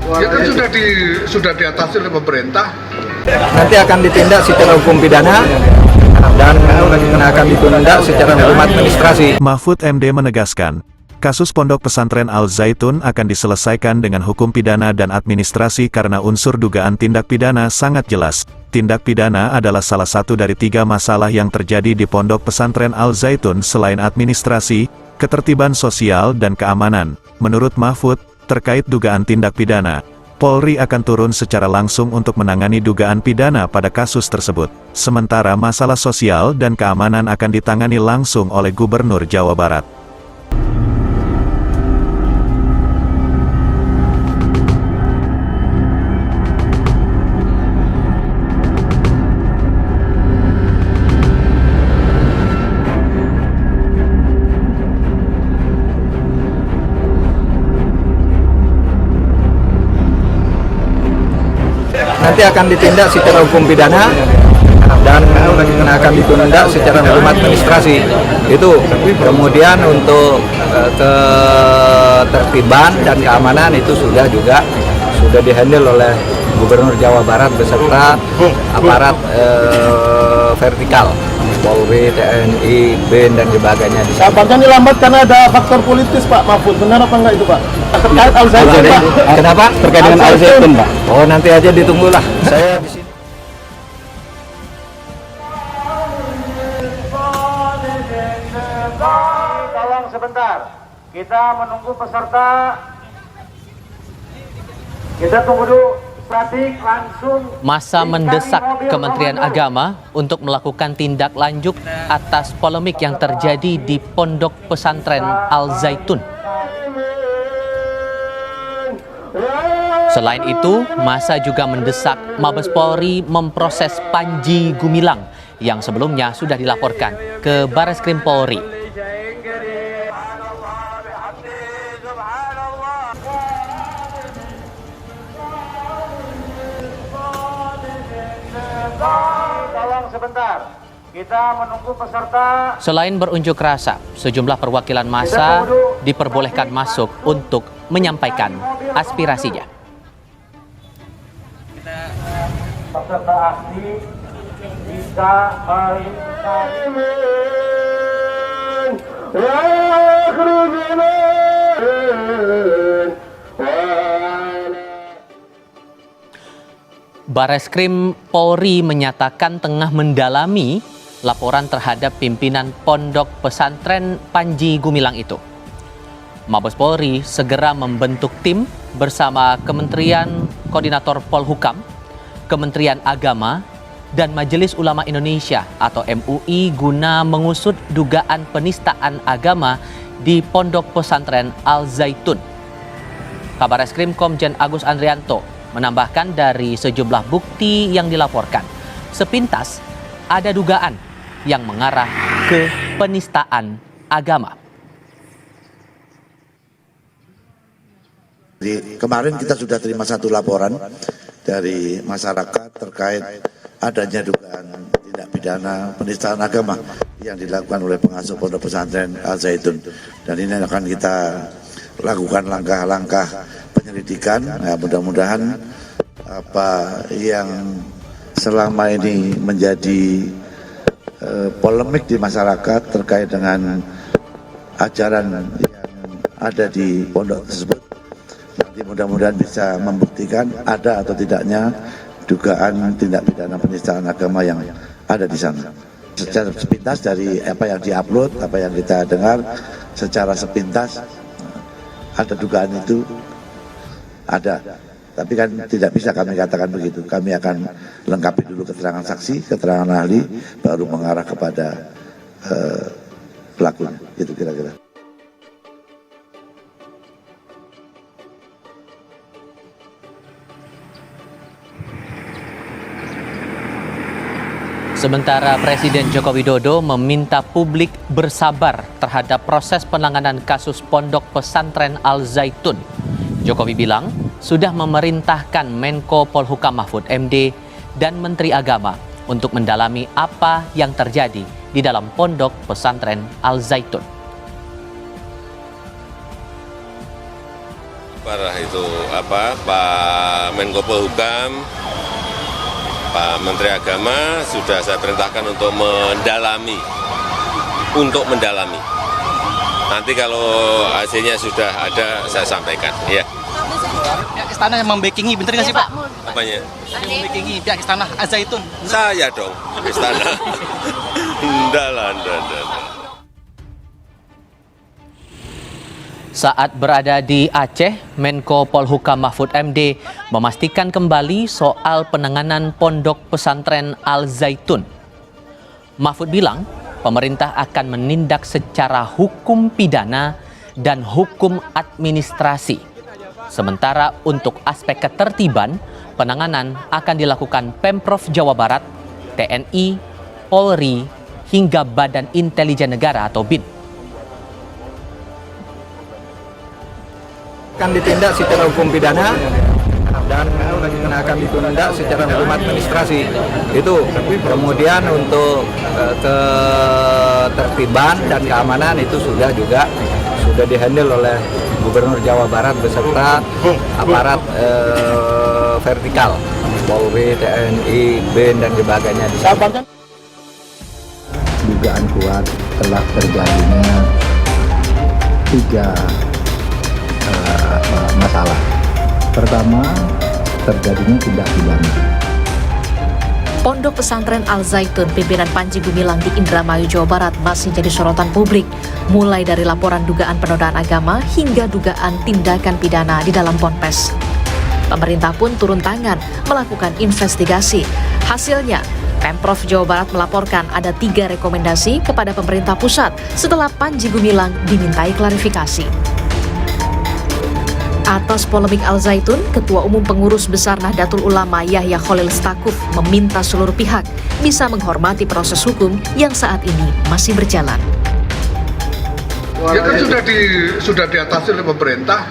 Ya kan sudah diatasi oleh pemerintah. Nanti akan ditindak secara hukum pidana dan akan ditindak secara hukum administrasi. Mahfud MD menegaskan, kasus Pondok Pesantren Al Zaitun akan diselesaikan dengan hukum pidana dan administrasi karena unsur dugaan tindak pidana sangat jelas. Tindak pidana adalah salah satu dari 3 masalah yang terjadi di Pondok Pesantren Al Zaitun selain administrasi, ketertiban sosial dan keamanan. Menurut Mahfud, terkait dugaan tindak pidana, Polri akan turun secara langsung untuk menangani dugaan pidana pada kasus tersebut. Sementara masalah sosial dan keamanan akan ditangani langsung oleh Gubernur Jawa Barat. Nanti akan ditindak secara hukum pidana dan akan ditindak secara hukum administrasi. Itu kemudian untuk ketertiban dan keamanan itu sudah dihandle oleh Gubernur Jawa Barat beserta aparat vertikal Polri, TNI, BIN dan sebagainya. Kabarnya ini lambat karena ada faktor politis, Pak Mahfud. Benar apa enggak itu, Pak? Terkait Al Zaitun, Pak. Kenapa? Terkait dengan Al Zaitun, Pak. Oh, nanti aja ditunggulah. Saya di sini. Tolong sebentar. Kita menunggu peserta. Kita tunggu dulu. Masa mendesak Kementerian Agama untuk melakukan tindak lanjut atas polemik yang terjadi di Pondok Pesantren Al Zaitun. Selain itu, masa juga mendesak Mabes Polri memproses Panji Gumilang yang sebelumnya sudah dilaporkan ke Bareskrim Polri. Tolong sebentar. Kita menunggu peserta. Selain berunjuk rasa, sejumlah perwakilan massa diperbolehkan masuk untuk menyampaikan aspirasinya. Peserta asli bisa Bareskrim Polri menyatakan tengah mendalami laporan terhadap pimpinan Pondok Pesantren Panji Gumilang itu. Mabes Polri segera membentuk tim bersama Kementerian Koordinator Polhukam, Kementerian Agama, dan Majelis Ulama Indonesia atau MUI guna mengusut dugaan penistaan agama di Pondok Pesantren Al Zaitun. Kabareskrim Komjen Agus Andrianto menambahkan dari sejumlah bukti yang dilaporkan, sepintas ada dugaan yang mengarah ke penistaan agama. Kemarin kita sudah terima satu laporan dari masyarakat terkait adanya dugaan tindak pidana penistaan agama yang dilakukan oleh pengasuh Pondok Pesantren Al Zaitun. Dan ini akan kita lakukan langkah-langkah penyelidikan. Nah, mudah-mudahan apa yang selama ini menjadi polemik di masyarakat terkait dengan ajaran yang ada di pondok tersebut, nanti mudah-mudahan bisa membuktikan ada atau tidaknya dugaan tindak pidana penistaan agama yang ada di sana. Secara sepintas dari apa yang diupload, apa yang kita dengar, secara sepintas ada dugaan itu ada. Tapi kan tidak bisa kami katakan begitu. Kami akan lengkapi dulu keterangan saksi, keterangan ahli, baru mengarah kepada pelakunya. Itu kira-kira. Sementara Presiden Joko Widodo meminta publik bersabar terhadap proses penanganan kasus Pondok Pesantren Al Zaitun. Jokowi bilang sudah memerintahkan Menko Polhukam Mahfud MD dan Menteri Agama untuk mendalami apa yang terjadi di dalam Pondok Pesantren Al Zaitun. Parah itu Pak Menko Polhukam, Pak Menteri Agama sudah saya perintahkan untuk mendalami. Nanti kalau hasilnya sudah ada saya sampaikan. Ya. Pihak istana yang membackingi, bener nggak sih Pak? Apanya? Yang membackingi pihak istana Al-Zaitun. Saya dong, istana. Enggak. Saat berada di Aceh, Menko Polhukam Mahfud MD memastikan kembali soal penanganan pondok pesantren Al-Zaitun. Mahfud bilang, pemerintah akan menindak secara hukum pidana dan hukum administrasi. Sementara untuk aspek ketertiban, penanganan akan dilakukan Pemprov Jawa Barat, TNI, Polri, hingga Badan Intelijen Negara atau BIN. Akan ditindak secara hukum pidana dan akan ditindak secara hukum administrasi. Itu kemudian untuk ketertiban dan keamanan itu sudah dihandle oleh Gubernur Jawa Barat beserta aparat vertikal Polri, TNI, BIN dan sebagainya. Dugaan kuat telah terjadinya 3 masalah. Pertama, terjadinya tindak pidana. Pondok pesantren Al-Zaitun pimpinan Panji Gumilang di Indramayu, Jawa Barat masih jadi sorotan publik, mulai dari laporan dugaan penodaan agama hingga dugaan tindakan pidana di dalam ponpes. Pemerintah pun turun tangan melakukan investigasi. Hasilnya, Pemprov Jawa Barat melaporkan ada 3 rekomendasi kepada pemerintah pusat setelah Panji Gumilang dimintai klarifikasi. Atas polemik Al-Zaitun, Ketua Umum Pengurus Besar Nahdlatul Ulama Yahya Khalil Stakuf meminta seluruh pihak bisa menghormati proses hukum yang saat ini masih berjalan. Ya kan sudah diatasi oleh pemerintah.